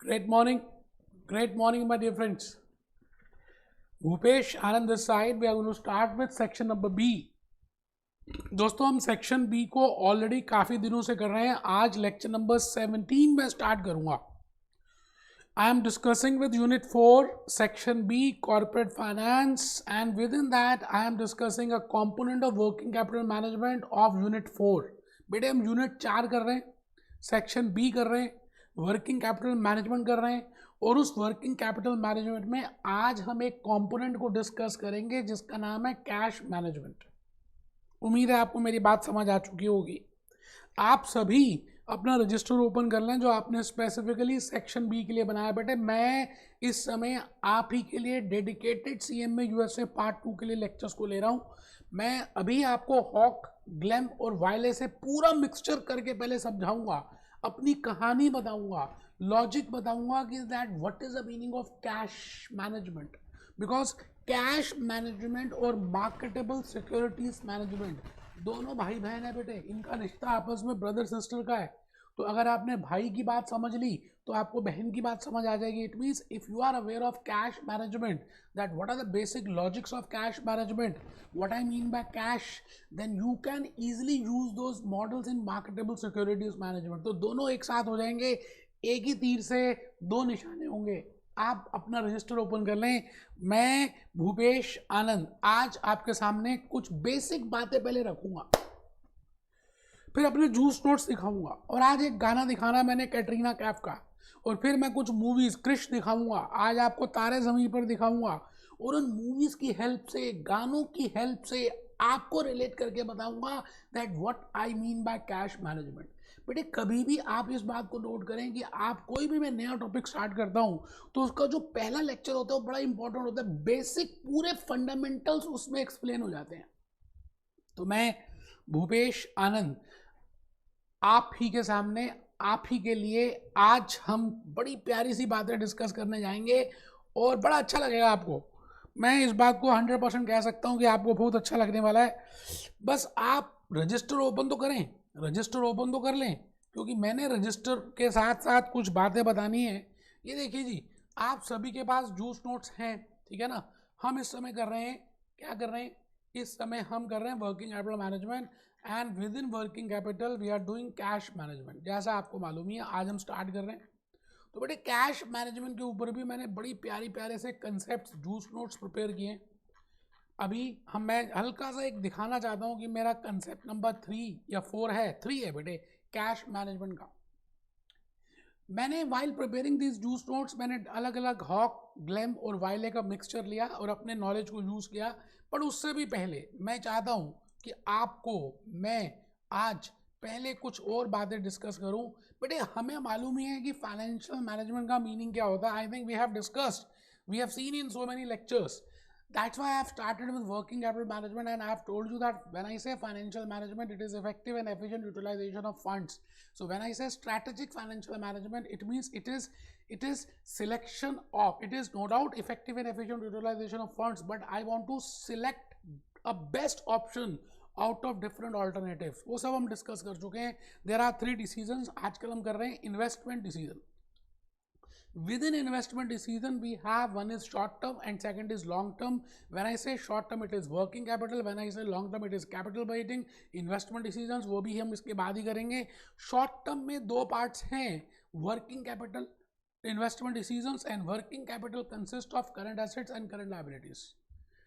Great morning. Great morning, my dear friends. Bhupesh Anand this side. We are going to start with section number B. दोस्तों हम section B को already काफ़ी दिनों से कर रहे हैं. आज लेक्चर नंबर 17 में स्टार्ट करूंगा. I am discussing with Unit 4, Section B, Corporate Finance, and within that I am discussing a component of working capital management of Unit 4. बेटे हम यूनिट 4 कर रहे हैं, सेक्शन बी कर रहे हैं, वर्किंग कैपिटल मैनेजमेंट कर रहे हैं, और उस वर्किंग कैपिटल मैनेजमेंट में आज हम एक कंपोनेंट को डिस्कस करेंगे जिसका नाम है कैश मैनेजमेंट. उम्मीद है आपको मेरी बात समझ आ चुकी होगी. आप सभी अपना रजिस्टर ओपन कर लें जो आपने स्पेसिफिकली सेक्शन बी के लिए बनाया. बेटे मैं इस समय आप ही के लिए डेडिकेटेड सीएमए यूएसए पार्ट 2 के लिए लेक्चर्स को ले रहा हूं. मैं अभी आपको हॉक, ग्लैम और वायले से पूरा मिक्सचर करके पहले समझाऊंगा, अपनी कहानी बताऊंगा, लॉजिक बताऊंगा कि that what is the meaning of cash management. Because cash management और मार्केटेबल सिक्योरिटीज मैनेजमेंट दोनों भाई बहन है बेटे. इनका रिश्ता आपस में ब्रदर सिस्टर का है. तो अगर आपने भाई की बात समझ ली तो आपको बहन की बात समझ आ जाएगी. It means if you are aware of cash management, that what are the basic logics of cash management, what I mean by cash, then you can easily use those models in marketable securities management. तो दोनों एक साथ हो जाएंगे, एक ही तीर से दो निशाने होंगे. आप अपना रजिस्टर ओपन कर लें. मैं भूपेश आनंद आज आपके सामने कुछ बेसिक बातें पहले रखूंगा, फिर अपने जूस नोट्स दिखाऊंगा, और आज एक गाना दिखाना मैंने कैटरीना कैफ का, और फिर मैं कुछ मूवीज क्रिश दिखाऊंगा. आज आपको तारे ज़मीन पर दिखाऊंगा, और उन मूवीज की हेल्प से, गानों की हेल्प से आपको रिलेट करके बताऊंगा that what I mean by cash management. बेटे कभी भी आप इस बात को नोट करें कि आप कोई भी मैं नया टॉपिक स्टार्ट करता हूं तो उसका जो पहला लेक्चर होता है वो बड़ा इंपॉर्टेंट होता है. बेसिक पूरे फंडामेंटल्स उसमें एक्सप्लेन हो जाते हैं. तो मैं भूपेश आनंद आप ही के सामने, आप ही के लिए आज हम बड़ी प्यारी सी बातें डिस्कस करने जाएंगे और बड़ा अच्छा लगेगा आपको. मैं इस बात को 100% कह सकता हूं कि आपको बहुत अच्छा लगने वाला है. बस आप रजिस्टर ओपन तो करें, रजिस्टर ओपन तो कर लें, क्योंकि मैंने रजिस्टर के साथ साथ कुछ बातें बतानी है. ये देखिए जी, आप सभी के पास जूस नोट्स हैं, ठीक है ना. हम इस समय कर रहे हैं, क्या कर रहे हैं इस समय, हम कर रहे हैं working capital management, and within working capital we are doing cash management. जैसा आपको मालूम ही है आज हम स्टार्ट कर रहे हैं. तो बेटे कैश मैनेजमेंट के ऊपर भी मैंने बड़ी प्यारी प्यारे से कंसेप्ट जूस नोट्स प्रिपेयर किए हैं. अभी मैं हल्का सा एक दिखाना चाहता हूँ कि मेरा कंसेप्ट नंबर 3 या 4 है, 3 है बेटे कैश मैनेजमेंट का. मैंने while preparing this juice notes मैंने अलग अलग हॉक, ग्लैम और वाइले का मिक्सचर लिया और अपने नॉलेज को यूज़ किया. पर उससे भी पहले मैं चाहता हूँ कि आपको मैं आज पहले कुछ और बातें डिस्कस करूं. बेटे हमें मालूम ही है कि फाइनेंशियल मैनेजमेंट का मीनिंग क्या होता है. I think we have discussed, we have seen in so many lectures. That's why I have started with working capital management, and I have told you that when I say financial management, it is effective and efficient utilization of funds. So when I say strategic financial management, it means it is selection of, it is no doubt effective and efficient utilization of funds, but I want to select a best option out of different alternatives. वो सब हम discuss कर चुके हैं. There are 3 decisions. आजकल हम कर रहे हैं investment decision. Within investment decision we have, one is short term and second is long term. When I say short term it is working capital, when I say long term it is capital budgeting. Investment decisions वो भी हम इसके बाद ही करेंगे. short term में दो parts हैं, working capital investment decisions, and working capital consist of current assets and current liabilities.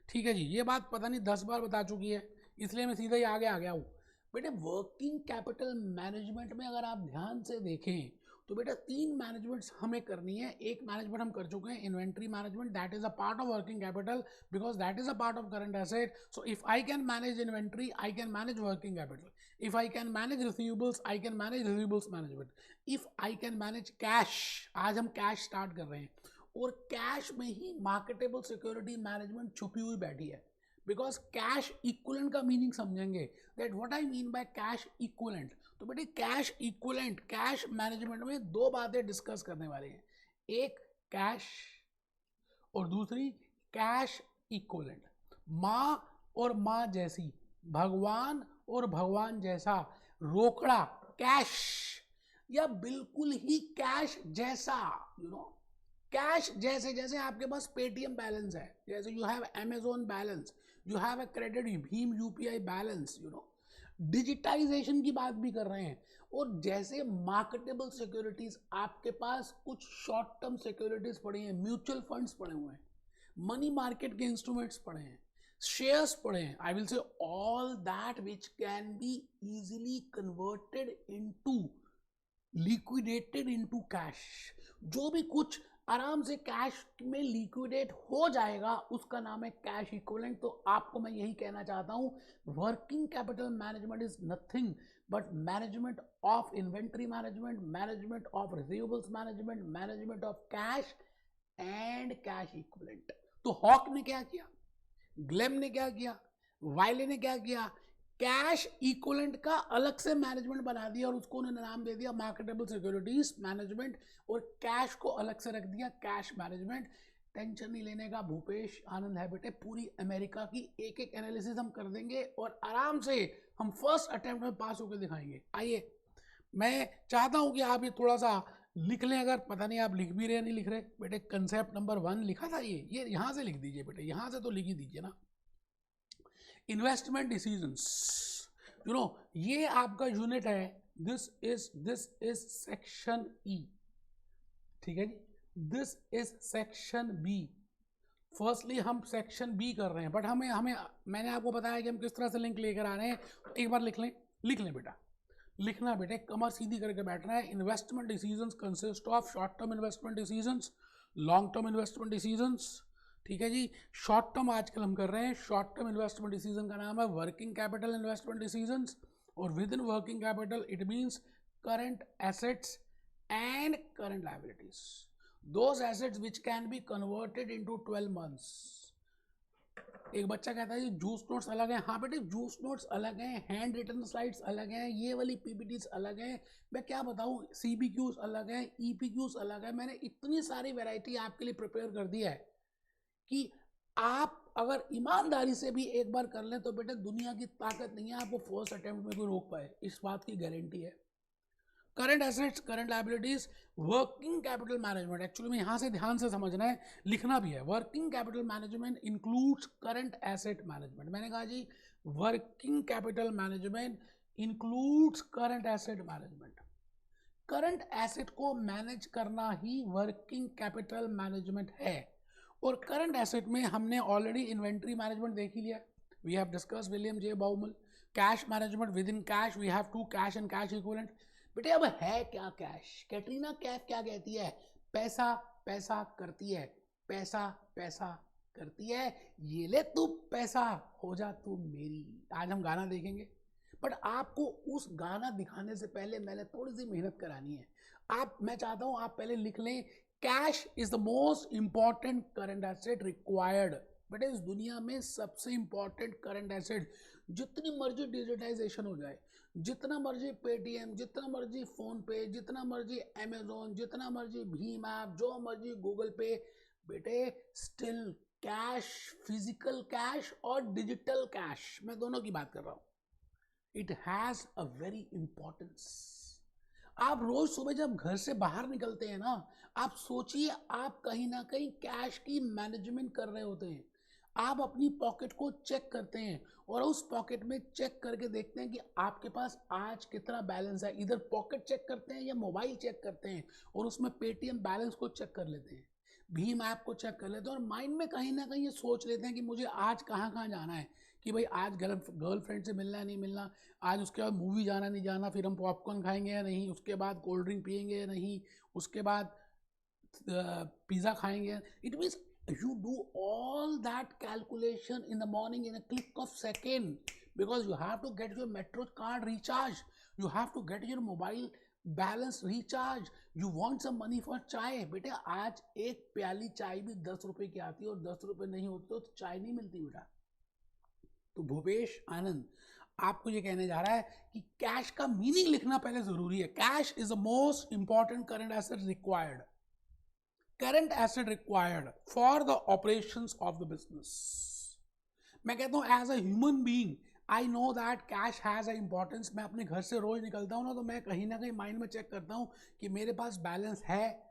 ठीक है जी, ये बात पता नहीं 10 बार बता चुकी है, इसलिए मैं सीधा ही आगे आ गया हूँ. बेटे वर्किंग कैपिटल मैनेजमेंट में अगर आप ध्यान से देखें तो बेटा 3 मैनेजमेंट्स हमें करनी है. एक मैनेजमेंट हम कर चुके हैं, inventory management. That is a part of working capital because that is a part of current asset. So if I can manage inventory I can manage working capital. If I can manage receivables I can manage receivables management. If I can manage cash, आज हम cash start कर रहे हैं, और cash में ही marketable security management छुपी हुई बैठी है. बिकॉज कैश इक्विवेलेंट का मीनिंग समझेंगे, that what I mean by cash equivalent. तो बेटे कैश इक्विवेलेंट, कैश मैनेजमेंट में दो बातें डिस्कस करने वाले हैं, एक कैश और दूसरी कैश इक्विवेलेंट. माँ और माँ जैसी, भगवान और भगवान जैसा, रोकड़ा कैश, या बिल्कुल ही कैश जैसा, कैश जैसे, जैसे आपके पास पेटीएम बैलेंस है, जैसे you have Amazon balance, you have a credit भीम यूपीआई बैलेंस, डिजिटाइजेशन की बात भी कर रहे हैं। और जैसे मार्केटेबल सिक्योरिटीज, आपके पास कुछ शॉर्ट टर्म सिक्योरिटीज पड़ी हैं, म्यूचुअल फंड्स पड़े हुए हैं, मनी मार्केट के इंस्ट्रूमेंट्स पड़े हैं, शेयर्स पड़े हैं, I will say all that which can be easily converted into, liquidated into cash. जो भी कुछ आराम से कैश में लिक्विडेट हो जाएगा उसका नाम है कैश इक्विवेलेंट। तो आपको मैं यही कहना चाहता हूं, working capital management is nothing but management of inventory management, management of receivables management, management of cash and cash equivalent. तो हॉक ने क्या किया, ग्लेम ने क्या किया, वाइले ने क्या किया, कैश इक्विवेलेंट का अलग से मैनेजमेंट बना दिया और उसको उन्होंने नाम दे दिया मार्केटेबल सिक्योरिटीज मैनेजमेंट, और कैश को अलग से रख दिया कैश मैनेजमेंट। टेंशन नहीं लेने का, भूपेश आनंद है बेटे, पूरी अमेरिका की एक एक एनालिसिस हम कर देंगे और आराम से हम फर्स्ट अटेम्प्ट में पास होकर दिखाएंगे। आइए, मैं चाहता हूं कि आप ये थोड़ा सा लिख लें, अगर पता नहीं आप लिख भी रहे नहीं लिख रहे बेटे। कंसेप्ट नंबर 1 लिखा था, ये यहां से लिख दीजिए बेटे, यहां से तो लिख ही दीजिए ना। इन्वेस्टमेंट डिसीजंस, ये आपका यूनिट है, दिस इज सेक्शन ई, ठीक है जी, this is section B. Firstly हम सेक्शन बी कर रहे हैं, बट हमें मैंने आपको बताया कि हम किस तरह से लिंक लेकर आ रहे हैं। तो एक बार लिख लें बेटा, लिखना बेटे, कमर सीधी करके बैठना है। Investment decisions consist of short term investment decisions, long term investment decisions, ठीक है जी। शॉर्ट टर्म आजकल हम कर रहे हैं, शॉर्ट टर्म इन्वेस्टमेंट डिसीजन का नाम है वर्किंग कैपिटल इन्वेस्टमेंट डिसीजंस, और with in working capital it means current assets and current liabilities, those assets which can be converted into 12 months. एक बच्चा कहता है जूस नोट्स अलग हैं, हाँ बेटे जूस नोट्स अलग हैं, हैंड रिटन स्लाइड्स अलग हैं, ये वाली पीपीटीज अलग हैं, मैं क्या बताऊँ, सीबीक्यूज अलग हैं, ईपीक्यूज अलग है। मैंने इतनी सारी वैरायटी आपके लिए प्रिपेयर कर दी है कि आप अगर ईमानदारी से भी एक बार कर लें तो बेटे दुनिया की ताकत नहीं है आपको फर्स्ट अटेम्प्ट में कोई रोक पाए, इस बात की गारंटी है। Current assets, current liabilities, working capital management, actually में यहां से ध्यान से समझना है, लिखना भी है। Working capital management includes current asset management. मैंने कहा जी working capital management includes current asset management. Current asset को मैनेज करना ही वर्किंग कैपिटल मैनेजमेंट है। और करंट एसेट में हमने ऑलरेडी इन्वेंट्री मैनेजमेंट देख ही लिया, we have discuss William J Baumol. Cash management, within cash we have two cash and cash equivalent. बेटे अब है क्या कैश, कैटरीना कैफ क्या कहती है, पैसा पैसा करती है, पैसा पैसा करती है, ये ले तू पैसा हो जा तू मेरी। आज हम गाना देखेंगे, बट आपको उस गाना दिखाने से पहले मैंने थोड़ी सी मेहनत करानी है। मैं चाहता हूं आप पहले लिख लें, cash is the most important current asset required. बेटे इस दुनिया में सबसे इंपॉर्टेंट करंट एसेट, जितनी मर्जी डिजिटाइजेशन हो जाए, जितना मर्जी पेटीएम, जितना मर्जी फोन पे, जितना मर्जी अमेजोन, जितना मर्जी भीम ऐप, जो मर्जी गूगल पे, बेटे स्टिल कैश, फिजिकल कैश और डिजिटल कैश, मैं दोनों की बात कर रहा हूं, it has a very importance. आप रोज सुबह जब घर से बाहर निकलते हैं ना, आप सोचिए आप कहीं ना कहीं कैश की मैनेजमेंट कर रहे होते हैं। आप अपनी पॉकेट को चेक करते हैं और उस पॉकेट में चेक करके देखते हैं कि आपके पास आज कितना बैलेंस है। इधर पॉकेट चेक करते हैं या मोबाइल चेक करते हैं और उसमें पेटीएम बैलेंस को चेक कर लेते हैं, भीम ऐप को चेक कर लेते हैं, और माइंड में कहीं ना कहीं ये सोच लेते हैं कि मुझे आज कहाँ कहाँ जाना है, कि भाई आज गर्लफ्रेंड से मिलना है नहीं मिलना, आज उसके बाद मूवी जाना नहीं जाना, फिर हम पॉपकॉर्न खाएंगे या नहीं, उसके बाद कोल्ड ड्रिंक पियेंगे या नहीं, उसके बाद पिज़्ज़ा खाएंगे। It means you do all that calculation in the morning in a click of second, because you have to get your metro card recharged, you have to get your mobile balance recharged, you want some money for चाय। बेटे आज एक प्याली चाय भी 10 रुपए की आती है और 10 रुपए नहीं होती तो चाय नहीं मिलती बेटा। तो भूपेश आनंद आपको ये कहने जा रहा है कि कैश का मीनिंग लिखना पहले जरूरी है। Cash is the most important current asset required, current asset required for the operations of the business. मैं कहता हूं as a human being I know that cash has a importance. मैं अपने घर से रोज निकलता हूँ ना, तो मैं कहीं ना कहीं माइंड में चेक करता हूँ कि मेरे पास बैलेंस है.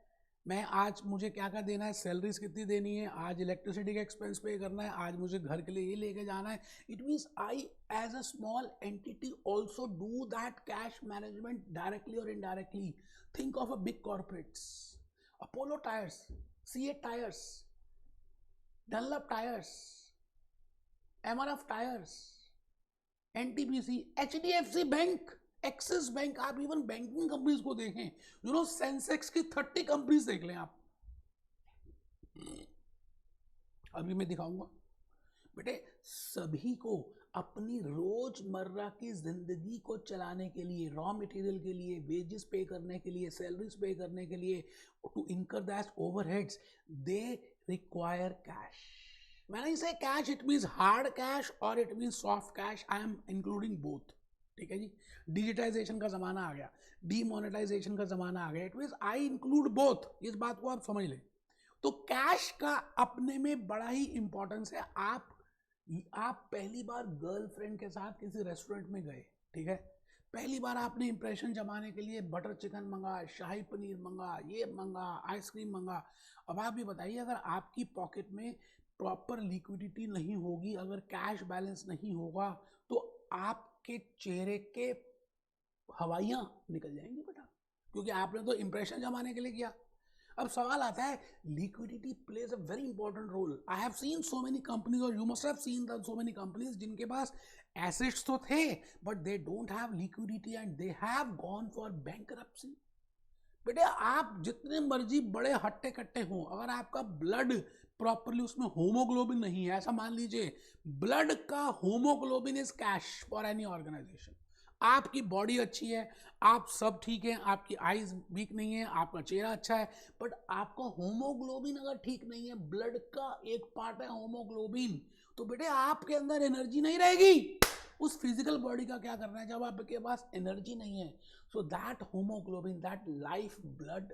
मैं आज मुझे क्या क्या देना है, सैलरीज कितनी देनी है, आज इलेक्ट्रिसिटी का एक्सपेंस पे करना है, आज मुझे घर के लिए ये लेके जाना है. It means I as a small entity also do that cash management directly और indirectly. Think of a big corporates, Apollo tyres, CEAT tyres, Dunlop tyres, MRF tyres, NTPC, HDFC bank, Axis bank. आप even banking companies को देखें, you know Sensex की 30 companies देख लें आप. अभी मैं दिखाऊंगा बेटे. सभी को अपनी रोजमर्रा की जिंदगी को चलाने के लिए, रॉ मटेरियल के लिए, वेजेस पे करने के लिए, सैलरीज पे करने के लिए, to incur that overheads, they require cash. When I say cash, it means hard cash or it means soft cash. I am including both. ठीक है जी. डिजिटाइजेशन का जमाना आ गया, डीमोनेटाइजेशन का जमाना आ गया. It means I include both. इस बात को आप समझ लें. तो कैश का अपने में बड़ा ही इंपॉर्टेंस है. आप पहली बार गर्लफ्रेंड के साथ किसी रेस्टोरेंट में गए, ठीक है, पहली बार आपने इंप्रेशन जमाने के लिए बटर चिकन मंगा, शाही पनीर मंगा, ये मंगा, आइसक्रीम मंगा. अब आप भी बताइए, अगर आपकी पॉकेट में प्रॉपर लिक्विडिटी नहीं होगी, अगर कैश बैलेंस नहीं होगा, तो आपके चेहरे के हवाइयाँ निकल जाएंगी बेटा, क्योंकि आपने तो इंप्रेशन जमाने के लिए किया. अब सवाल आता है, liquidity plays a very important role. I have seen so many companies, और you must have seen so many companies जिनके पास एसेट्स तो थे but they don't have liquidity and they have gone for bankruptcy. बेटे आप जितने मर्जी बड़े हट्टे कट्टे हों, अगर आपका ब्लड प्रॉपरली उसमें होमोग्लोबिन नहीं है, ऐसा मान लीजिए, ब्लड का haemoglobin is cash for any organisation. आपकी बॉडी अच्छी है, आप सब ठीक है, आपकी आईज वीक नहीं है, आपका चेहरा अच्छा है, बट आपका होमोग्लोबिन अगर ठीक नहीं है, ब्लड का एक पार्ट है होमोग्लोबिन, तो बेटे आपके अंदर एनर्जी नहीं रहेगी. उस फिजिकल बॉडी का क्या करना है जब आपके पास एनर्जी नहीं है. So that haemoglobin, that life blood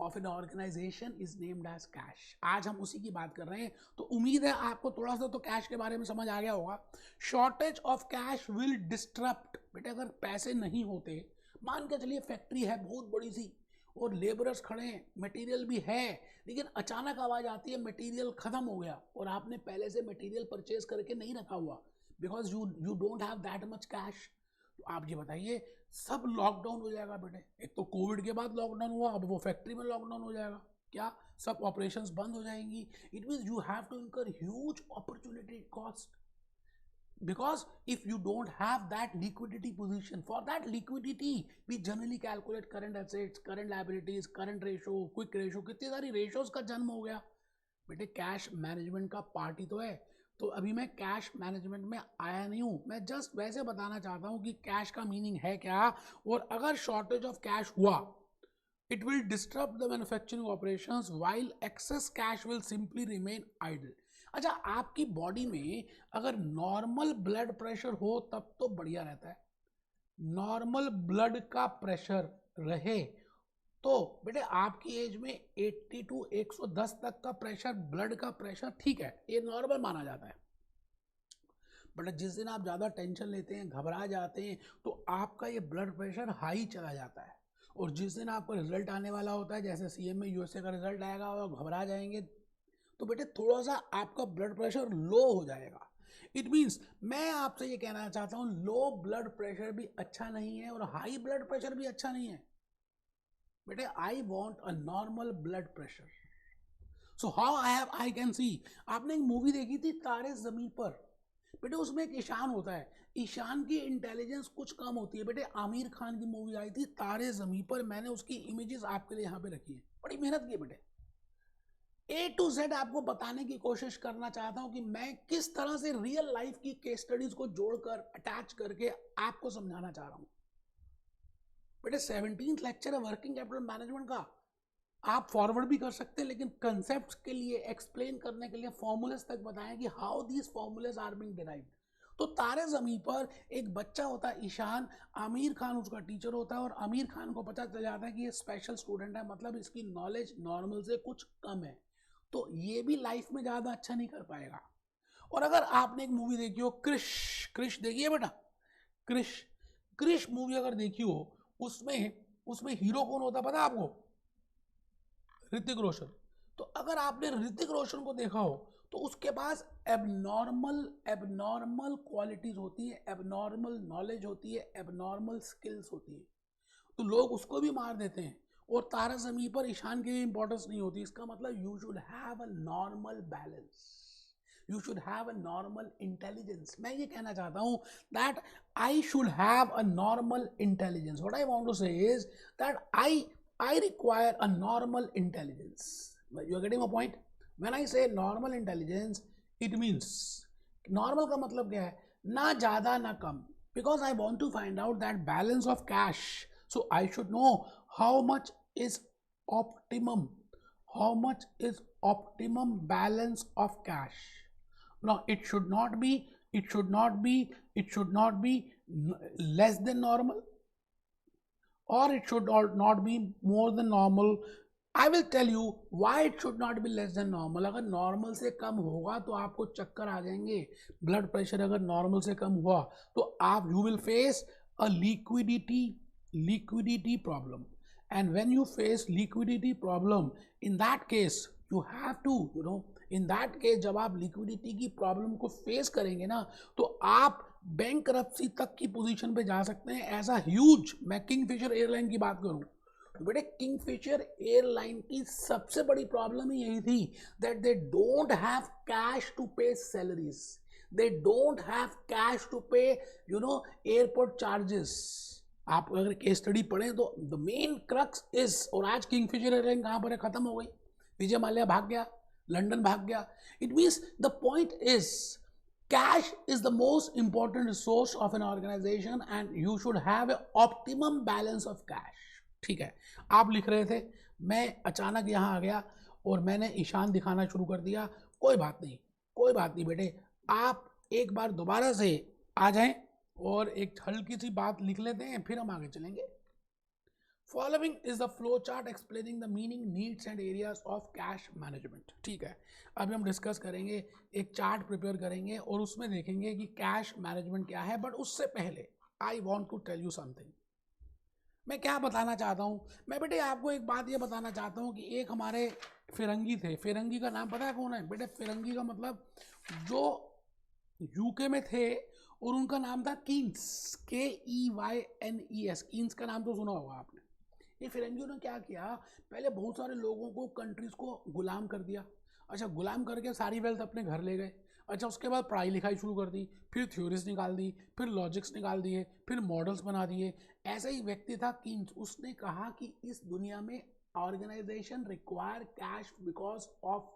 of an organisation is named as cash. आज हम उसी की बात कर रहे हैं. तो उम्मीद है आपको थोड़ा सा तो कैश के बारे में समझ आ गया होगा. Shortage of cash will disrupt. बेटे अगर पैसे नहीं होते, मान के चलिए फैक्ट्री है बहुत बड़ी सी और लेबरर्स खड़े हैं, मटेरियल भी है, लेकिन अचानक आवाज आती है मटेरियल खत्म हो गया, और आपने पहले से मटेरियल परचेज करके नहीं रखा हुआ, because you don't have that much cash. तो आप ये बताइए, सब लॉकडाउन हो जाएगा बेटे. एक तो कोविड के बाद लॉकडाउन हुआ, अब वो फैक्ट्री में लॉकडाउन हो जाएगा. क्या सब ऑपरेशंस बंद हो जाएंगी? It means you have to incur huge opportunity cost, because if you don't have that liquidity position. For that liquidity we generally calculate current assets, current liabilities, current ratio, quick ratio, कितनी सारी ratios का जन्म हो गया. बेटे cash management का part ही तो है. तो अभी मैं कैश मैनेजमेंट में आया नहीं हूँ, मैं जस्ट वैसे बताना चाहता हूँ कि कैश का मीनिंग है क्या, और अगर शॉर्टेज ऑफ कैश हुआ, it will disturb the manufacturing operations while excess cash will simply remain idle. अच्छा, आपकी बॉडी में अगर नॉर्मल ब्लड प्रेशर हो तब तो बढ़िया रहता है. नॉर्मल ब्लड का प्रेशर रहे तो बेटे आपकी एज में 80 to 110 तक का प्रेशर, ब्लड का प्रेशर ठीक है, ये नॉर्मल माना जाता है. बट जिस दिन आप ज़्यादा टेंशन लेते हैं, घबरा जाते हैं, तो आपका ये ब्लड प्रेशर हाई चला जाता है. और जिस दिन आपका रिजल्ट आने वाला होता है, जैसे सीएम में यूएसए का रिजल्ट आएगा और घबरा जाएंगे, तो बेटे थोड़ा सा आपका ब्लड प्रेशर लो हो जाएगा. इट मीन्स मैं आपसे ये कहना चाहता हूँ, लो ब्लड प्रेशर भी अच्छा नहीं है और हाई ब्लड प्रेशर भी अच्छा नहीं है. बेटे I want a normal blood pressure. So how I can see. आपने एक मूवी देखी थी तारे जमीन पर, बेटे उसमें एक ईशान होता है, ईशान की इंटेलिजेंस कुछ कम होती है. बेटे आमिर खान की मूवी आई थी तारे जमीन पर, मैंने उसकी इमेजेस आपके लिए यहाँ पे रखी है, बड़ी मेहनत की बेटे. A to Z आपको बताने की कोशिश करना चाहता हूं कि मैं किस तरह से रियल लाइफ की केस स्टडीज को जोड़कर अटैच करके आपको समझाना चाह रहा हूं. बेटे 17th लेक्चर है वर्किंग कैपिटल मैनेजमेंट का, आप फॉरवर्ड भी कर सकते हैं, लेकिन कंसेप्ट्स के लिए एक्सप्लेन करने के लिए फॉर्मूलेस तक बताएं कि how these formulas are being derived. तो तारे जमीन पर एक बच्चा होता है ईशान, आमिर खान उसका टीचर होता है, और आमिर खान को पता चल जाता है कि ये स्पेशल स्टूडेंट है, मतलब इसकी नॉलेज नॉर्मल से कुछ कम है, तो ये भी लाइफ में ज़्यादा अच्छा नहीं कर पाएगा. और अगर आपने एक मूवी देखी हो क्रिश क्रिश देखिए बेटा, क्रिश, क्रिश मूवी अगर देखी हो, उसमें हीरो कौन होता पता आपको? ऋतिक रोशन। तो अगर आपने ऋतिक रोशन को देखा हो तो उसके पास एबनॉर्मल क्वालिटीज होती है, एबनॉर्मल नॉलेज होती है, एबनॉर्मल स्किल्स होती है, तो लोग उसको भी मार देते हैं। और तारा ज़मीन पर ईशान की भी इंपॉर्टेंस नहीं होती। इसका मतलब you should have a normal balance, you should have a normal intelligence. मैं ये कहना चाहता हूँ that I should have a normal intelligence. What I want to say is that I require a normal intelligence. You are getting my point? When I say normal intelligence, it means normal का मतलब क्या है? ना ज़्यादा ना कम. Because I want to find out that balance of cash. So I should know how much is optimum. How much is optimum balance of cash? Now it should not be less than normal, or it should not be more than normal. I will tell you why it should not be less than normal. अगर normal से कम होगा तो आपको चक्कर आ जाएंगे, blood pressure अगर normal से कम हुआ तो आप you will face a liquidity problem. And when you face liquidity problem, in that case you have to, in that case जब आप liquidity की प्रॉब्लम को फेस करेंगे ना तो आप बैंकरप्सी तक की पोजीशन पे जा सकते हैं। ऐसा ह्यूज, मैं किंगफिशर एयरलाइन की बात करूं तो बेटे किंगफिशर एयरलाइन की सबसे बड़ी प्रॉब्लम ही यही थी that they don't have cash to pay salaries, they don't have cash to pay airport charges. आप अगर केस स्टडी पढ़ें तो द मेन क्रक्स इज, और आज किंगफिशर एयरलाइन कहां पर है? खत्म हो गई, विजय माल्या भाग गया, लंदन भाग गया। It means the point is cash is the most important resource of an organization and you should have an optimum balance of cash. ठीक है, आप लिख रहे थे, मैं अचानक यहाँ आ गया और मैंने ईशान दिखाना शुरू कर दिया। कोई बात नहीं बेटे, आप एक बार दोबारा से आ जाएं और एक हल्की सी बात लिख लेते हैं, फिर हम आगे चलेंगे। Following is the flow chart explaining the meaning, needs and areas of cash management. ठीक है, अभी हम डिस्कस करेंगे, एक चार्ट प्रिपेयर करेंगे और उसमें देखेंगे कि कैश मैनेजमेंट क्या है। बट उससे पहले I want to tell you something. मैं क्या बताना चाहता हूँ, मैं बेटे आपको एक बात ये बताना चाहता हूँ कि एक हमारे फिरंगी थे। फिरंगी का नाम पता है कौन है बेटे? फिरंगी का मतलब जो यूके में थे और उनका नाम था कीन्स, KEYNES। कीन्स का नाम तो सुना होगा आपने। ये फिरंगियों ने क्या किया, पहले बहुत सारे लोगों को, कंट्रीज को गुलाम कर दिया। अच्छा, गुलाम करके सारी वेल्थ अपने घर ले गए। अच्छा, उसके बाद पढ़ाई लिखाई शुरू कर दी, फिर थ्योरीज निकाल दी, फिर लॉजिक्स निकाल दिए, फिर मॉडल्स बना दिए। ऐसा ही व्यक्ति था कीन्स। उसने कहा कि इस दुनिया में organisation require cash because of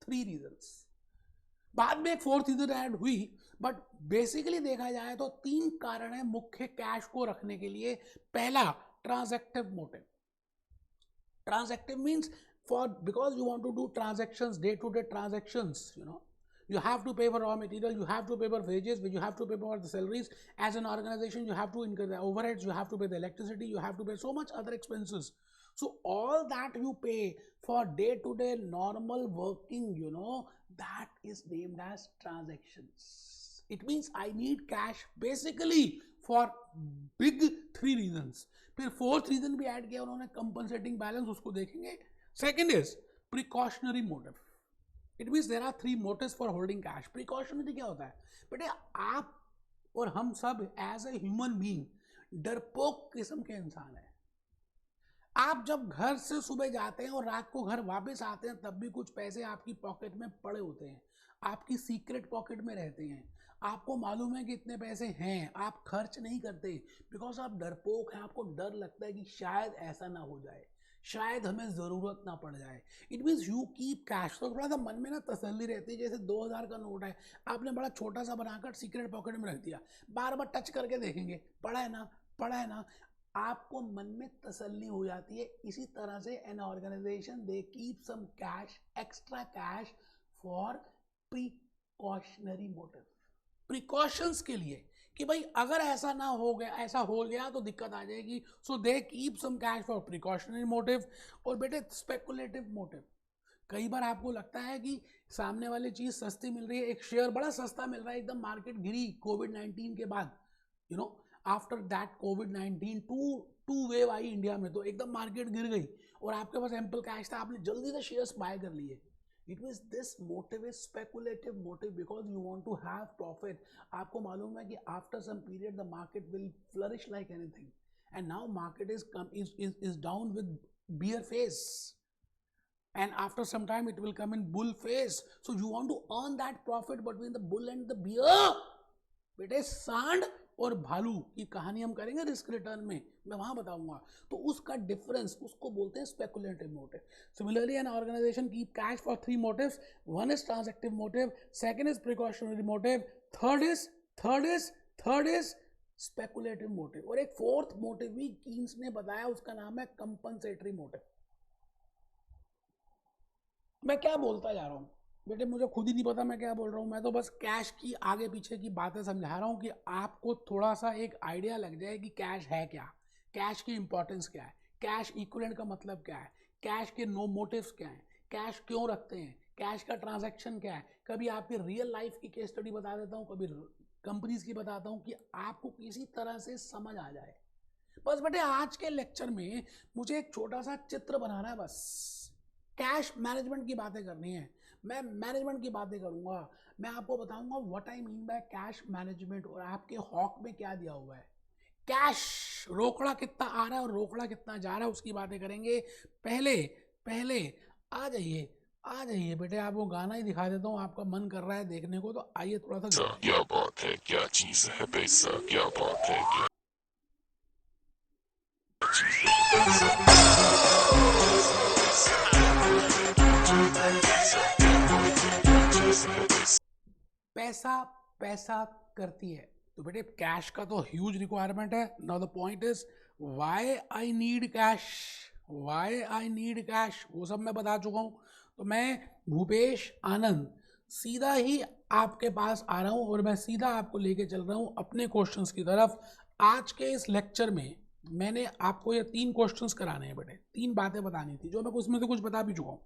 3 reasons. बाद में एक 4th रीजन ऐड हुई, बट बेसिकली देखा जाए तो 3 कारण है मुख्य कैश को रखने के लिए। पहला, transactive motive. Transactive means because you want to do transactions, day-to-day transactions, you have to pay for raw material, you have to pay for wages, you have to pay for the salaries. As an organization, you have to incur the overheads, you have to pay the electricity, you have to pay so much other expenses. So all that you pay for day-to-day normal working, that is named as transactions. It means I need cash basically for big 3 reasons. फिर 4th reason भी add किया उन्होंने, compensating balance, उसको देखेंगे। Second is precautionary motive. It means there are 3 motives for holding cash. Precautionary क्या होता है बेटे? आप और हम सब एज ए ह्यूमन बीइंग डरपोक किस्म के इंसान हैं। आप जब घर से सुबह जाते हैं और रात को घर वापस आते हैं तब भी कुछ पैसे आपकी पॉकेट में पड़े होते हैं, आपकी सीक्रेट पॉकेट में रहते हैं। आपको मालूम है कि इतने पैसे हैं, आप खर्च नहीं करते बिकॉज आप डरपोक हैं। आपको डर लगता है कि शायद ऐसा ना हो जाए, शायद हमें ज़रूरत ना पड़ जाए। It means you keep cash. तो थोड़ा सा मन में ना तसल्ली रहती है। जैसे 2000 का नोट है, आपने बड़ा छोटा सा बनाकर सीक्रेट पॉकेट में रख दिया, बार बार टच करके देखेंगे, पड़ा है ना, आपको मन में तसल्ली हो जाती है। इसी तरह से an organisation they keep some cash, extra cash for precautionary motive, precautions के लिए कि भाई अगर ऐसा ना हो गया, ऐसा हो गया तो दिक्कत आ जाएगी। So they keep some cash for precautionary motive. और बेटे स्पेकुलेटिव मोटिव, कई बार आपको लगता है कि सामने वाली चीज सस्ती मिल रही है, एक शेयर बड़ा सस्ता मिल रहा है, एकदम मार्केट गिरी कोविड-19 के बाद, यू नो आफ्टर दैट कोविड-19 टू वेव आई इंडिया में, तो एकदम मार्केट गिर गई और आपके पास एम्पल कैश था, आपने जल्दी से शेयर्स बाय कर लिए. It means this motive is speculative motive because you want to have profit. आपको मालूम है कि after some period the market will flourish like anything, and now market is down with bear face, and after some time it will come in bull phase, so you want to earn that profit between the bull and the bear. बेटे सांड और भालू की कहानी हम करेंगे risk return में, मैं वहां बताऊंगा. तो उसका डिफरेंस, उसको बोलते हैं speculative motive. Similarly an organization keep cash for 3 motives. One is transactive motive, second is precautionary motive, third is speculative motive, और एक फोर्थ मोटिव भी कीन्स ने बताया, उसका नाम है कंपनसेटरी मोटिव. मैं क्या बोलता जा रहा हूं बेटे, मुझे खुद ही नहीं पता मैं क्या बोल रहा हूं. मैं तो बस कैश की आगे पीछे की बातें समझा रहा हूं कि आपको थोड़ा सा एक आइडिया लग जाए कि कैश है क्या, कैश की इंपॉर्टेंस क्या है, कैश इक्विवेलेंट का मतलब क्या है, कैश के नो मोटिव्स क्या है, कैश क्यों रखते हैं, कैश का ट्रांजैक्शन क्या है. कभी आपकी रियल लाइफ की केस स्टडी बता देता हूं, कभी कंपनीज की बताता हूं कि आपको किसी तरह से समझ आ जाए. बस बेटे आज के लेक्चर में मुझे एक छोटा सा चित्र बनाना है, बस कैश मैनेजमेंट की बातें करनी है. मैं मैनेजमेंट की बातें करूंगा, मैं आपको बताऊंगा what I mean by cash management, और आपके हॉक में क्या दिया हुआ है. कैश रोकड़ा कितना आ रहा है और रोकड़ा कितना जा रहा है उसकी बातें करेंगे. पहले आ जाइए बेटे, आपको गाना ही दिखा देता हूँ, आपका मन कर रहा है देखने को, तो आइए थोड़ा सा. क्या बात है, क्या चीज है पैसा, क्या बात है, क्या पैसा करती है. तो बेटे कैश का तो ह्यूज रिक्वायरमेंट है. Now the point is why I need cash, वो सब मैं बता चुका हूं. तो मैं भूपेश आनंद सीधा ही आपके पास आ रहा हूं और मैं सीधा आपको लेके चल रहा हूं अपने क्वेश्चंस की तरफ. आज के इस लेक्चर में मैंने आपको ये 3 क्वेश्चंस कराने हैं बेटे, 3 बातें बतानी थी जो मैं उसमें से कुछ बता भी चुका हूं.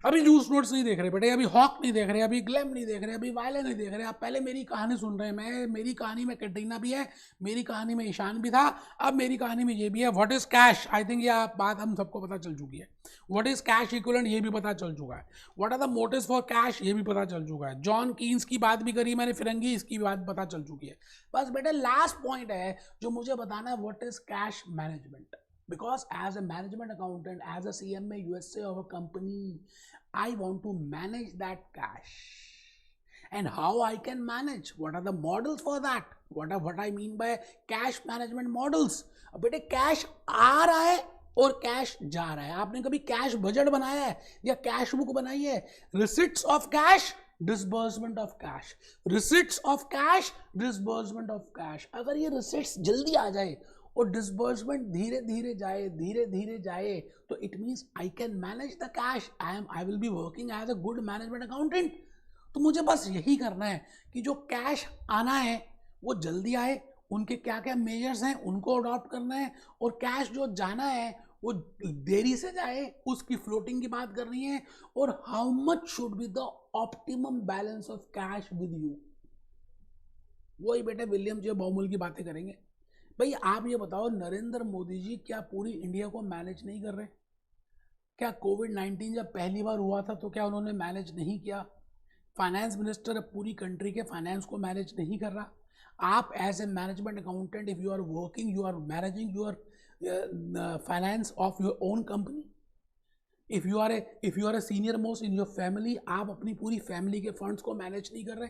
अभी जूस नोट्स नहीं देख रहे बेटे, अभी हॉक नहीं देख रहे, अभी ग्लैम नहीं देख रहे, अभी वायले नहीं देख रहे, आप पहले मेरी कहानी सुन रहे हैं. मेरी कहानी में कैटरीना भी है, मेरी कहानी में ईशान भी था, अब मेरी कहानी में ये भी है. What is cash, I think ये बात हम सबको पता चल चुकी है. व्हाट इज कैश इक्विवेलेंट, ये भी पता चल चुका है. What are the motives for cash, ये भी पता चल चुका है. जॉन कीन्स की बात भी करी मैंने, फिरंगी, इसकी बात पता चल चुकी है. बस बेटे लास्ट पॉइंट है जो मुझे बताना है, what is cash management. Because as a management accountant, as a CMA USA of a company, I want to manage that cash. And how I can manage? What are the models for that? What I mean by cash management models? अब बेटे cash आ रहा है और cash जा रहा है. आपने कभी कैश बजट बनाया है या कैश बुक बनाई है? Receipts of cash, disbursement of cash, receipts of cash, disbursement of cash. अगर ये रिसिट्स जल्दी आ जाए और डिसबर्समेंट धीरे धीरे जाए तो it means I can manage the cash. I will be working as a good management accountant. तो मुझे बस यही करना है कि जो कैश आना है वो जल्दी आए, उनके क्या क्या मेजर्स हैं उनको अडॉप्ट करना है, और कैश जो जाना है वो देरी से जाए उसकी फ्लोटिंग की बात करनी है, और how much should be the optimum balance of cash with you. वही बेटे विलियम जे बॉमुल की बातें करेंगे. भाई आप ये बताओ, नरेंद्र मोदी जी क्या पूरी इंडिया को मैनेज नहीं कर रहे? क्या कोविड-19 जब पहली बार हुआ था तो क्या उन्होंने मैनेज नहीं किया? फाइनेंस मिनिस्टर पूरी कंट्री के फाइनेंस को मैनेज नहीं कर रहा? आप as a management accountant, if you are working, you are managing your finance of your own company. If you are a senior most in your family, आप अपनी पूरी फैमिली के फंड्स को मैनेज नहीं कर रहे?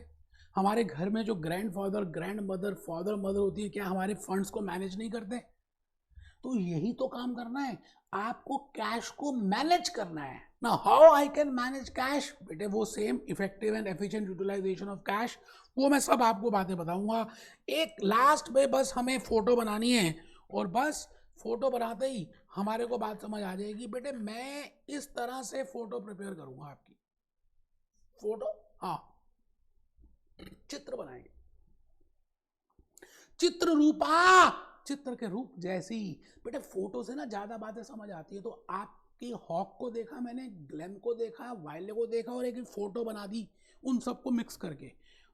हमारे घर में जो grandfather, grand mother, father, mother होती है, क्या हमारे फंड्स को मैनेज नहीं करते? तो यही तो काम करना है, आपको कैश को मैनेज करना है ना. How I can manage cash, बेटे वो same effective and efficient utilisation of cash, वो मैं सब आपको बातें बताऊंगा. एक लास्ट में बस हमें फोटो बनानी है, और बस फोटो बनाते ही हमारे को बात समझ आ जाएगी. बेटे मैं इस तरह से फोटो प्रिपेयर करूंगा आपकी. फोटो, हाँ, चित्र बनाएंगे, चित्र रूपा, चित्र के रूप जैसी. बेटे फोटो से ना ज्यादा बातें समझ आती है, तो आपके कि हॉक को देखा मैंने, ग्लेम को देखा, वायले को देखा और एक फोटो बना दी उन सबको मिक्स करके।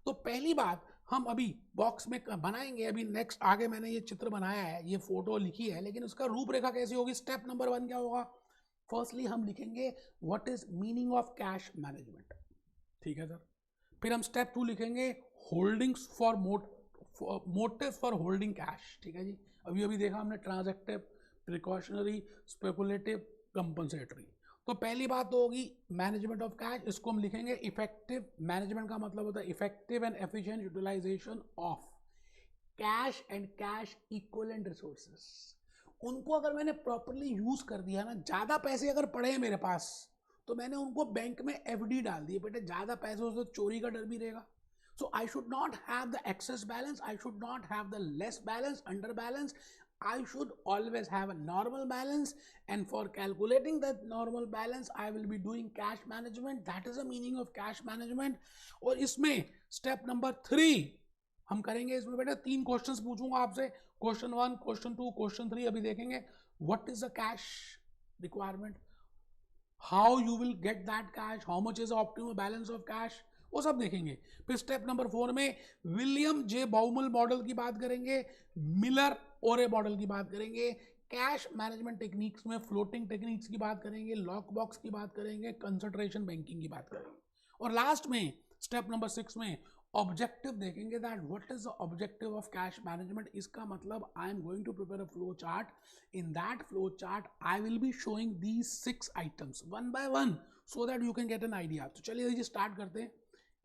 तो पहली बात हम अभी बॉक्स में बनाएंगे, अभी नेक्स्ट आगे मैंने ये चित्र बनाया है, ये फोटो लिखी है, लेकिन उसका रूपरेखा कैसी होगी। स्टेप नंबर 1 क्या होगा? फर्स्टली हम लिखेंगे what is meaning of cash management, ठीक है सर। फिर हम स्टेप 2 लिखेंगे holdings for motive for holding cash, ठीक है जी। अभी अभी देखा हमने ट्रांजैक्टिव, प्रिकॉशनरी, स्पेकुलेटिव, कंपनसेटरी। तो पहली बात तो होगी मैनेजमेंट ऑफ कैश, इसको हम लिखेंगे इफेक्टिव। मैनेजमेंट का मतलब होता है effective and efficient utilisation of cash and cash equivalent resources. उनको अगर मैंने प्रॉपरली यूज कर दिया ना, ज्यादा पैसे अगर पड़े हैं मेरे पास तो मैंने उनको बैंक में एफडी डाल दी, बेटे ज्यादा पैसे हो तो चोरी का डर भी रहेगा। So I should not have the excess balance, I should not have the less balance, under balance. I should always have a normal balance, and for calculating that normal balance I will be doing cash management. That is the meaning of cash management. और इसमें step number 3 हम करेंगे, इसमें बेटा 3 questions पूछूंगा आपसे, question 1, question 2, question 3 अभी देखेंगे। What is the cash requirement, how you will get that cash, how much is optimal balance of cash, वो सब देखेंगे। फिर स्टेप नंबर 4 में विलियम जे बाउमल मॉडल की बात करेंगे, मिलर ओरे मॉडल की बात करेंगे, कैश मैनेजमेंट टेक्निक्स में फ्लोटिंग टेक्निक्स की बात करेंगे, लॉक बॉक्स की बात करेंगे, कंसंट्रेशन बैंकिंग की बात करेंगे। और लास्ट में स्टेप नंबर 6 में ऑब्जेक्टिव देखेंगे, that what is the objective of cash management. इसका मतलब I am going to prepare a flow chart, in that flow chart I will be showing these 6 items one by one so that you can get an idea. तो चलिए ये start करते हैं।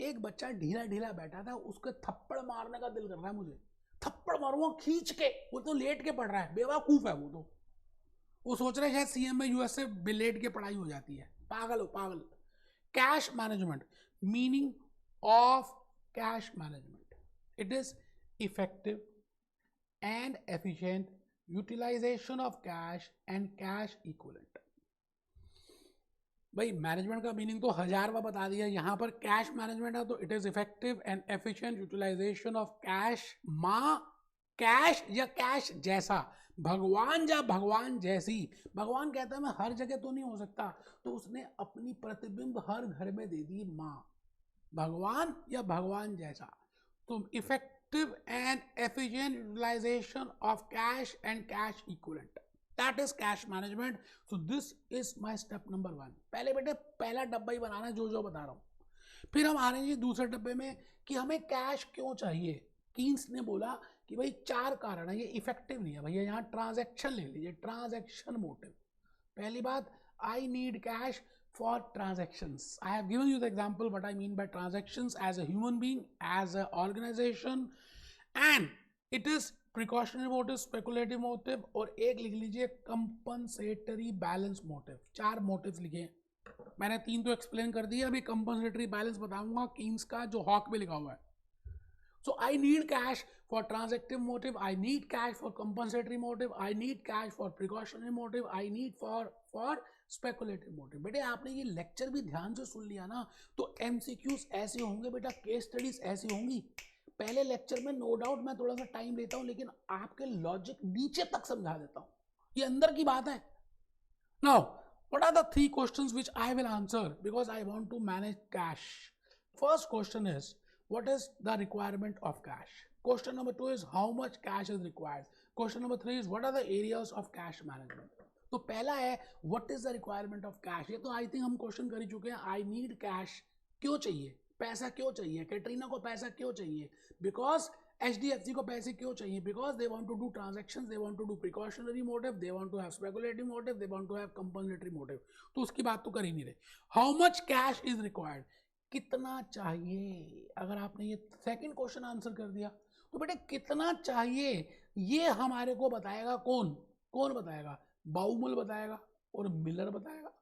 एक बच्चा ढीला ढीला बैठा था, उसके थप्पड़ मारने का दिल कर रहा है मुझे, थप्पड़ मारूंगा खींच के, वो तो लेट के पढ़ रहा है, बेवकूफ है वो तो, वो सोच रहे शायद सीएम में यूएस से लेट के पढ़ाई हो जाती है, पागल हो पागल। Cash management, meaning of cash management, it is effective and efficient utilisation of cash and cash equivalent. भाई मैनेजमेंट का मीनिंग तो 1000 बार बता दिया, यहाँ पर कैश मैनेजमेंट है तो it is effective and efficient utilisation of cash. माँ कैश या कैश जैसा, भगवान या भगवान जैसी। भगवान कहता है मैं हर जगह तो नहीं हो सकता, तो उसने अपनी प्रतिबिंब हर घर में दे दी माँ, भगवान या भगवान जैसा। तो effective and efficient utilisation of cash and cash equivalent, that is cash management. So this is my step number 1। पहले बेटे पहला डब्बा ही बनाना है जो बता रहा हूँ। फिर हम आ रहे हैं दूसरे डब्बे में कि हमें कैश क्यों चाहिए। कीन्स ने बोला कि भाई 4 कारण है, ये इफेक्टिव नहीं है भैया, यहाँ ट्रांजैक्शन ले लीजिए, ट्रांजैक्शन मोटिव। पहली बात, I need cash for transactions. I have given you the example what I mean by transactions as a human being, as an organization, and it is precautionary motive, speculative motive, और एक लिख लीजिए compensatory balance motive। 4 motive लिखे, मैंने 3 तो explain कर दिया, अभी compensatory balance बताऊंगा कीन्स का जो हॉक में लिखा हुआ है। So I need cash for transactive motive, I need cash for compensatory motive, I need cash for precautionary motive, I need for speculative motive। बेटे आपने ये लेक्चर भी ध्यान से सुन लिया ना, तो MCQs ऐसे होंगे बेटा, केस स्टडीज ऐसी होंगी। पहले लेक्चर में नो डाउट मैं थोड़ा सा टाइम लेता हूँ, लेकिन आपके लॉजिक नीचे तक समझा देता हूँ, ये अंदर की बात है। Now, what are the 3 questions which I will answer because I want to manage cash? First question is, what is the requirement of cash? Question number 2 is how much cash is required? Question number 3 is what are the areas of cash management? तो पहला है what is the requirement of cash, ये तो I think हम question कर ही चुके हैं। I need cash, क्यों चाहिए, पैसा क्यों चाहिए, कैटरीना को पैसा क्यों चाहिए, बिकॉज HDFC को पैसे क्यों चाहिए, because they want to do transactions, they want to do precautionary motive, they want to have speculative motive, they want to have compensatory motive. तो उसकी बात तो कर ही नहीं रहे। How much cash is required, कितना चाहिए। अगर आपने ये सेकंड क्वेश्चन आंसर कर दिया तो बेटे कितना चाहिए ये हमारे को बताएगा कौन, कौन बताएगा, बाउमल बताएगा और मिलर बताएगा,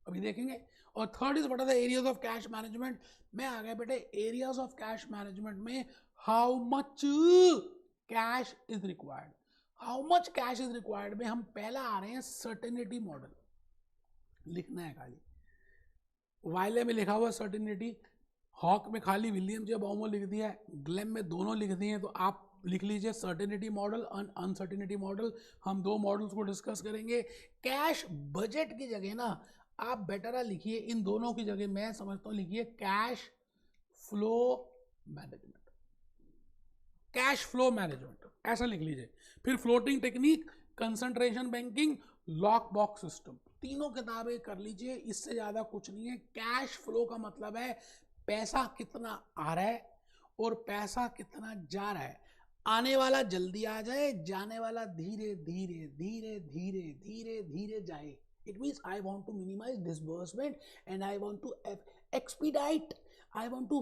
अभी देखेंगे। और third is what are the areas of cash management. मैं आ गया बेटे एरियाज ऑफ कैश मैनेजमेंट में, how much cash is required. How much cash is required में हम पहला आ रहे हैं सर्टेनिटी मॉडल, लिखना है खाली। वायले में लिखा हुआ सर्टेनिटी, हॉक में खाली विलियम जे बाउमल लिख दिया है, ग्लेम में दोनों लिख दिए हैं, तो आप लिख लीजिए सर्टेनिटी मॉडल, अनसर्टेनिटी मॉडल। हम दो मॉडल्स को डिस्कस करेंगे। कैश बजट की जगह ना आप बेटर लिखिए, इन दोनों की जगह मैं समझता हूं लिखिए cash flow management, cash flow management ऐसा लिख लीजिए। फिर floating technique, concentration banking, lock box system, तीनों किताबें कर लीजिए, इससे ज्यादा कुछ नहीं है। कैश फ्लो का मतलब है पैसा कितना आ रहा है और पैसा कितना जा रहा है। आने वाला जल्दी आ जाए, जाने वाला धीरे धीरे धीरे धीरे धीरे धीरे जाए। It means I want to minimize disbursement and I want to expedite. I want to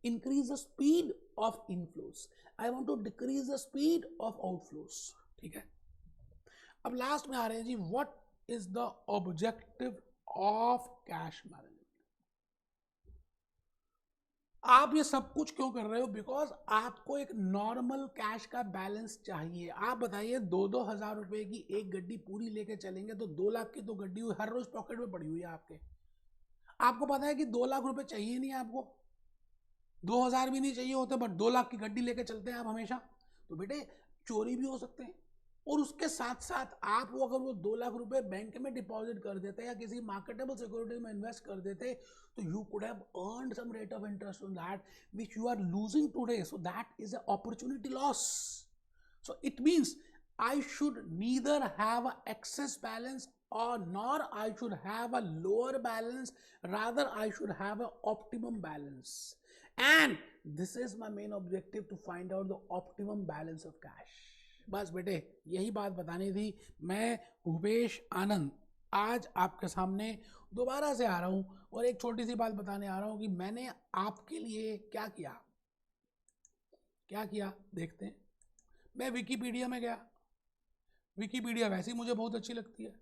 increase the speed of inflows. I want to decrease the speed of outflows. ठीक है, अब लास्ट में आ रहे हैं जी, what is the objective of cash management? आप ये सब कुछ क्यों कर रहे हो? बिकॉज आपको एक नॉर्मल कैश का बैलेंस चाहिए। आप बताइए 2,000 रुपए की एक गड्डी पूरी लेके चलेंगे तो 2 लाख की तो गड्डी हर रोज पॉकेट में पड़ी हुई है आपके। आपको पता है कि 2 लाख रुपए चाहिए नहीं आपको, 2,000 भी नहीं चाहिए होते, बट 2 लाख की गड्डी लेके चलते हैं आप हमेशा। तो बेटे चोरी भी हो सकते हैं, और उसके साथ साथ आप वो अगर वो 2 लाख रुपए बैंक में डिपॉजिट कर देते या किसी मार्केटेबल सिक्योरिटी में इन्वेस्ट कर देते तो you could have earned some rate of interest on that which you are losing today. So that is a opportunity loss. So it means I should neither have an excess balance or nor I should have a lower balance, rather I should have an optimum balance, and this is my main objective, to find out the optimum balance of cash. बस बेटे यही बात बतानी थी। मैं भूपेश आनंद आज आपके सामने दोबारा से आ रहा हूं और एक छोटी सी बात बताने आ रहा हूं कि मैंने आपके लिए क्या किया। क्या किया देखते हैं। मैं विकीपीडिया में गया, विकीपीडिया वैसे ही मुझे बहुत अच्छी लगती है।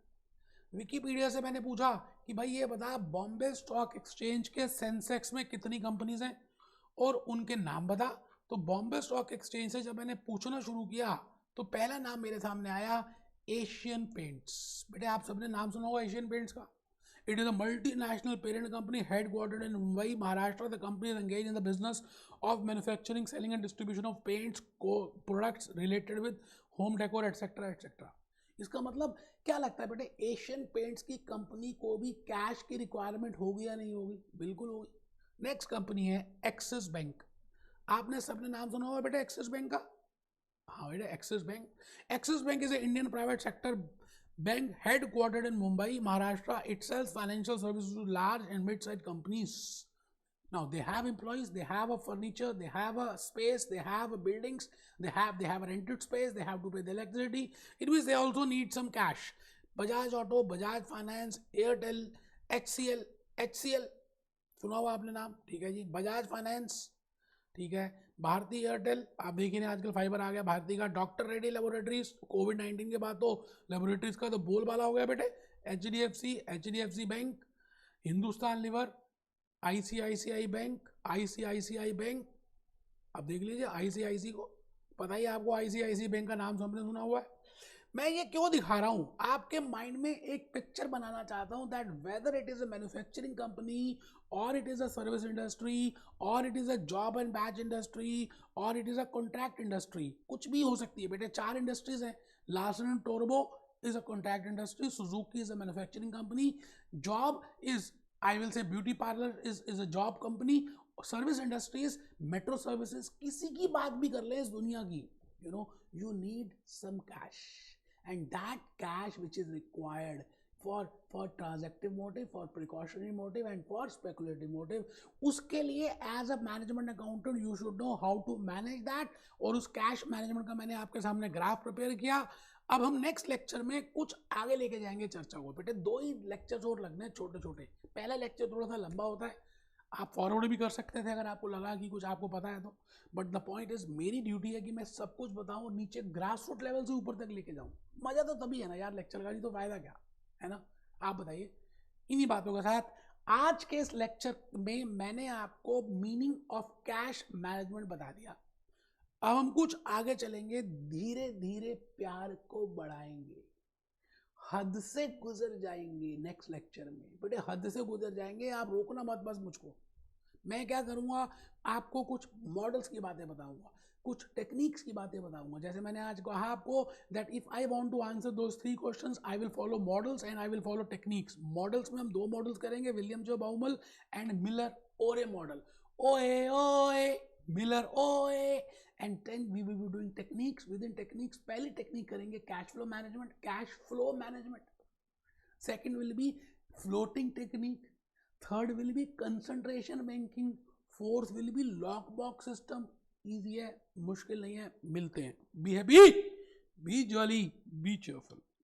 विकीपीडिया से मैंने पूछा कि भाई ये बता बॉम्बे स्टॉक एक्सचेंज के सेंसेक्स में कितनी कंपनीज हैं और उनके नाम बता। तो बॉम्बे स्टॉक एक्सचेंज से जब मैंने पूछना शुरू किया तो पहला नाम मेरे सामने आया एशियन पेंट्स। बेटे आप सबने नाम सुना होगा एशियन पेंट्स का। It is a multinational parent company headquartered in Mumbai, Maharashtra. The company is engaged in the business of manufacturing, selling and distribution of paints, products related with home decor, etc. etc. इसका मतलब क्या लगता है बेटे, Asian paints की company को भी cash की रिक्वायरमेंट होगी या नहीं होगी? बिल्कुल होगी। नेक्स्ट कंपनी है एक्सिस बैंक। आपने सबने नाम सुना होगा बेटे एक्सिस बैंक का। हाँ बेटे axis bank. Axis bank is a Indian private sector bank headquartered in Mumbai, Maharashtra. It sells financial services to large and mid-sized companies. Now they have employees, they have a furniture, they have a space, they have a buildings, they have a rented space, they have to pay the electricity. It means they also need some cash. Bajaj Auto, Bajaj Finance, Airtel, HCL सुना हुआ आपने नाम, ठीक है जी। Bajaj finance, ठीक है। भारतीय Airtel, आप देखिए आजकल फाइबर आ गया भारतीय का। डॉक्टर रेड्डी लेबोरेटरीज, कोविड-19 के बाद तो लेबोरेटरीज का तो बोलबाला हो गया बेटे। HDFC bank, Hindustan liver, ICICI bank, ICICI bank. अब देख लीजिए आईसीआईसी को, पता ही आपको आईसीआईसी बैंक का नाम सबने सुना हुआ है। मैं ये क्यों दिखा रहा हूं, आपके माइंड में एक पिक्चर बनाना चाहता हूं that whether it is a manufacturing company और it is a service industry और it is a job and batch industry और it is a contract industry, कुछ भी हो सकती है बेटे। 4 इंडस्ट्रीज हैं। लार्सन एंड टोरबो is a contract industry, Suzuki is a manufacturing company, job is, I will say beauty parlor is a job company, service industries, metro services, किसी की बात भी कर ले इस दुनिया की, you know, you need some cash, and that cash which is required for transactive motive, for precautionary motive and for speculative motive, उसके लिए as a management accountant you should know how to manage that। और उस cash management का मैंने आपके सामने graph prepare किया। अब हम नेक्स्ट लेक्चर में कुछ आगे लेके जाएंगे चर्चा को। बेटे 2 ही लेक्चर्स और लगने हैं छोटे छोटे। पहला लेक्चर थोड़ा सा लंबा होता है, आप फॉरवर्ड भी कर सकते थे अगर आपको लगा कि कुछ आपको पता है तो, बट द पॉइंट इज मेरी ड्यूटी है कि मैं सब कुछ बताऊं और नीचे ग्रास रूट लेवल से ऊपर तक लेके जाऊं। मजा तो तभी है ना यार लेक्चर का, नहीं तो फायदा क्या है ना। आप बताइए। इन्हीं बातों के साथ आज के इस लेक्चर में मैंने आपको मीनिंग ऑफ कैश मैनेजमेंट बता दिया। अब हम कुछ आगे चलेंगे, धीरे धीरे प्यार को बढ़ाएंगे, हद से गुजर जाएंगे नेक्स्ट लेक्चर में। बेटे हद से गुजर जाएंगे, आप रोकना मत बस मुझको। मैं क्या करूँगा, आपको कुछ मॉडल्स की बातें बताऊँगा, कुछ टेक्निक्स की बातें बताऊंगा। जैसे मैंने आज कहा आपको that if I want to answer those 3 questions I will follow models and I will follow techniques. Models में हम 2 मॉडल्स करेंगे, विलियम जो Baumol and Miller Orr model, Orr Orr Miller Orr. And then we will be doing techniques. Within techniques पहली technique करेंगे cash flow management. Second will be floating technique, third will be concentration banking, fourth will be lock box system. Easy है, मुश्किल नहीं है। मिलते हैं। Be happy, B jolly, B cheerful.